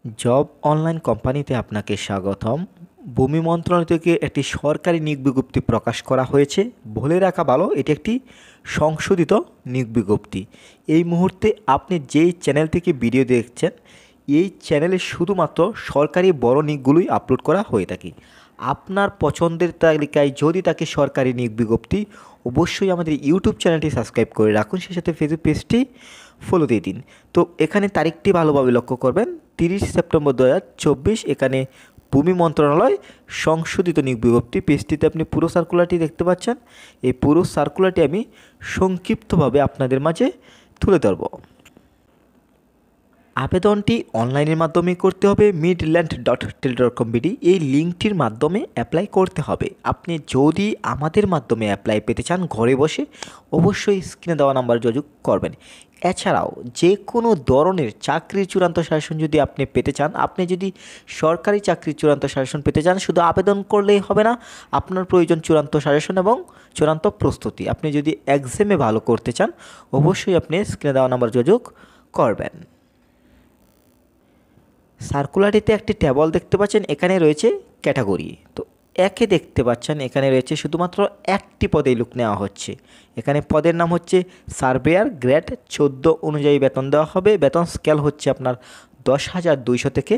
Job online কোম্পানিতে আপনাকে স্বাগতম। ভূমি মন্ত্রণালয় থেকে একটি সরকারি নিয়োগ বিজ্ঞপ্তি প্রকাশ করা হয়েছে। বলে রাখা ভালো, এটি একটি সংশোধিত নিয়োগ বিজ্ঞপ্তি। এই মুহূর্তে আপনি যেই চ্যানেল থেকে ভিডিও দেখছেন, এই চ্যানেলে শুধুমাত্র সরকারি বড় নিয়োগগুলোই আপলোড করা হয়ে থাকে। আপনার পছন্দের তালিকায় যদি থাকে সরকারি নিয়োগ বিজ্ঞপ্তি, অবশ্যই আমাদের ইউটিউব চ্যানেলটি সাবস্ক্রাইব করে রাখুন, সেই সাথে ফেসবুক পেজটি ফলো দিয়ে দিন। তো এখানে তারিখটি ভালোভাবে লক্ষ্য করবেন, 30 সেপ্টেম্বর 2024। এখানে ভূমি মন্ত্রণালয় সংশোধিত নিয়োগ বিজ্ঞপ্তি। পেজটিতে আপনি পুরো সার্কুলারটি দেখতে পাচ্ছেন। এই পুরো সার্কুলারটি আমি সংক্ষিপ্তভাবে আপনাদের মাঝে তুলে ধরব। আবেদনটি অনলাইনের মাধ্যমে করতে হবে। midland.tel.com.bd এই লিঙ্কটির মাধ্যমে অ্যাপ্লাই করতে হবে। আপনি যদি আমাদের মাধ্যমে অ্যাপ্লাই পেতে চান ঘরে বসে, অবশ্যই স্ক্রিনে দেওয়া নাম্বার যোগাযোগ করবেন। এছাড়াও যে কোনো ধরনের চাকরির চূড়ান্ত সাজেশন যদি আপনি পেতে চান, আপনি যদি সরকারি চাকরির চূড়ান্ত সাজেশন পেতে চান, শুধু আবেদন করলেই হবে না, আপনার প্রয়োজন চূড়ান্ত সাজেশন এবং চূড়ান্ত প্রস্তুতি। আপনি যদি এক্সামে ভালো করতে চান, অবশ্যই আপনি স্ক্রিনে দেওয়া নাম্বার যোগাযোগ করবেন। সার্কুলারটিতে একটি টেবল দেখতে পাচ্ছেন, এখানে রয়েছে ক্যাটাগরি। তো একে দেখতে পাচ্ছেন এখানে রয়েছে শুধুমাত্র একটি পদেই লোক নেওয়া হচ্ছে। এখানে পদের নাম হচ্ছে সার্ভেয়ার, গ্রেড 14 অনুযায়ী বেতন দেওয়া হবে। বেতন স্কেল হচ্ছে আপনার 10,200 থেকে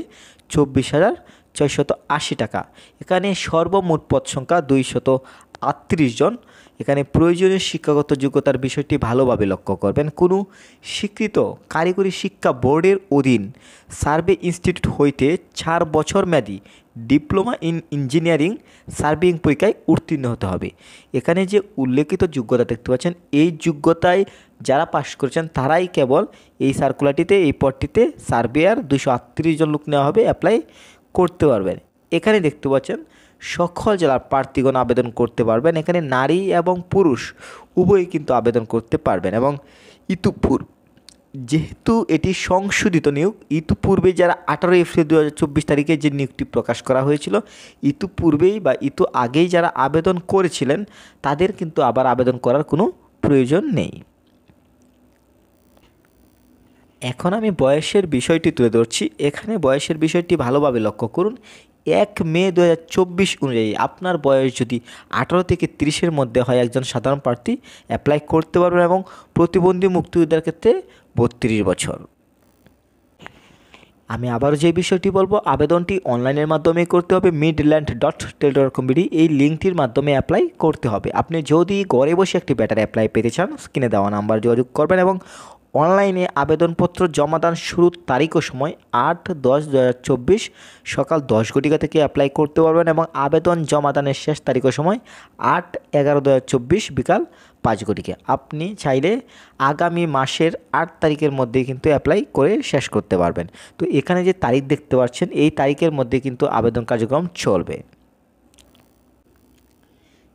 24,480 টাকা। এখানে সর্বমোট পদ সংখ্যা 238 জন। এখানে প্রয়োজনীয় শিক্ষাগত যোগ্যতার বিষয়টি ভালোভাবে লক্ষ্য করবেন। কোনো স্বীকৃত কারিগরি শিক্ষা বোর্ডের অধীন সার্ভে ইনস্টিটিউট হইতে 4 বছর মেয়াদী ডিপ্লোমা ইন ইঞ্জিনিয়ারিং সার্ভেইং পরীক্ষায় উত্তীর্ণ হতে হবে। এখানে যে উল্লেখিত যোগ্যতা দেখতে পাচ্ছেন, এই যোগ্যতায় যারা পাশ করেছেন তারাই কেবল এই সার্কুলারটিতে, এই পদটিতে সার্ভেয়ার 238 জন লোক নেওয়া হবে, অ্যাপ্লাই করতে পারবেন। এখানে দেখতে পাচ্ছেন সকল জেলার প্রার্থীগণ আবেদন করতে পারবেন। এখানে নারী এবং পুরুষ উভয়ই কিন্তু আবেদন করতে পারবেন। এবং যেহেতু এটি সংশোধিত নিয়োগ, ইতিপূর্বে যারা 18 এপ্রিল 2024 তারিখে যে নিয়োগটি প্রকাশ করা হয়েছিল, ইতিপূর্বেই বা আগেই যারা আবেদন করেছিলেন তাদের কিন্তু আবার আবেদন করার কোনো প্রয়োজন নেই। এখন আমি বয়সের বিষয়টি তুলে ধরছি। এখানে বয়সের বিষয়টি ভালোভাবে লক্ষ্য করুন। 1 মে 2024 অনুযায়ী আপনার বয়স যদি 18 থেকে 30-এর মধ্যে হয়, একজন সাধারণ প্রার্থী অ্যাপ্লাই করতে পারবেন। এবং প্রতিবন্ধী মুক্তিযোদ্ধার ক্ষেত্রে 32 বছর। আমি আবারও যে বিষয়টি বলবো, আবেদনটি অনলাইনের মাধ্যমে করতে হবে। midland.tel.com.bd এই লিঙ্কটির মাধ্যমে অ্যাপ্লাই করতে হবে। আপনি যদি ঘরে বসে একটি বেটার অ্যাপ্লাই পেতে চান, স্ক্রিনে দেওয়া নাম্বার যোগাযোগ করবেন। এবং অনলাইনে আবেদনপত্র জমাদান শুরুর তারিখ ও সময় 8/10/2024 সকাল 10 ঘটিকা থেকে অ্যাপ্লাই করতে পারবেন। এবং আবেদন জমাদানের শেষ তারিখ ও সময় 8/11/2024 বিকাল 5 ঘটিকা। আপনি চাইলে আগামী মাসের 8 তারিখের মধ্যে কিন্তু অ্যাপ্লাই করে শেষ করতে পারবেন। তো এখানে যে তারিখ দেখতে পাচ্ছেন, এই তারিখের মধ্যে কিন্তু আবেদন কার্যক্রম চলবে।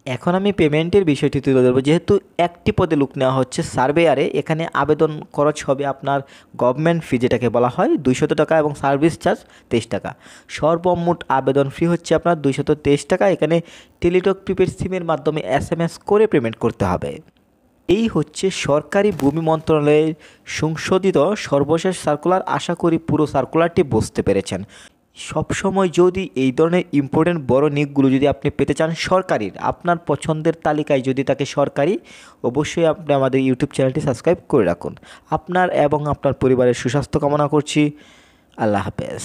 এখন আমি পেমেন্টের বিষয়টি তুলে ধরবো। যেহেতু একটি পদে লোক নেওয়া হচ্ছে সার্ভেয়ারে, এখানে আবেদন খরচ হবে আপনার গভর্নমেন্ট ফি যেটাকে বলা হয় 200 টাকা এবং সার্ভিস চার্জ 23 টাকা। সর্বমোট আবেদন ফি হচ্ছে আপনার 223 টাকা। এখানে টেলিটক প্রিপেড সিমের মাধ্যমে SMS করে পেমেন্ট করতে হবে। এই হচ্ছে সরকারি ভূমি মন্ত্রণালয়ের সংশোধিত সর্বশেষ সার্কুলার। আশা করি পুরো সার্কুলারটি বুঝতে পেরেছেন। সবসময় যদি এই ধরনের ইম্পর্টেন্ট বড় নিয়োগগুলো যদি আপনি পেতে চান সরকারির, আপনার পছন্দের তালিকায় যদি থাকে সরকারি, অবশ্যই আপনি আমাদের ইউটিউব চ্যানেলটি সাবস্ক্রাইব করে রাখুন। আপনার এবং আপনার পরিবারের সুস্বাস্থ্য কামনা করছি। আল্লাহ হাফেজ।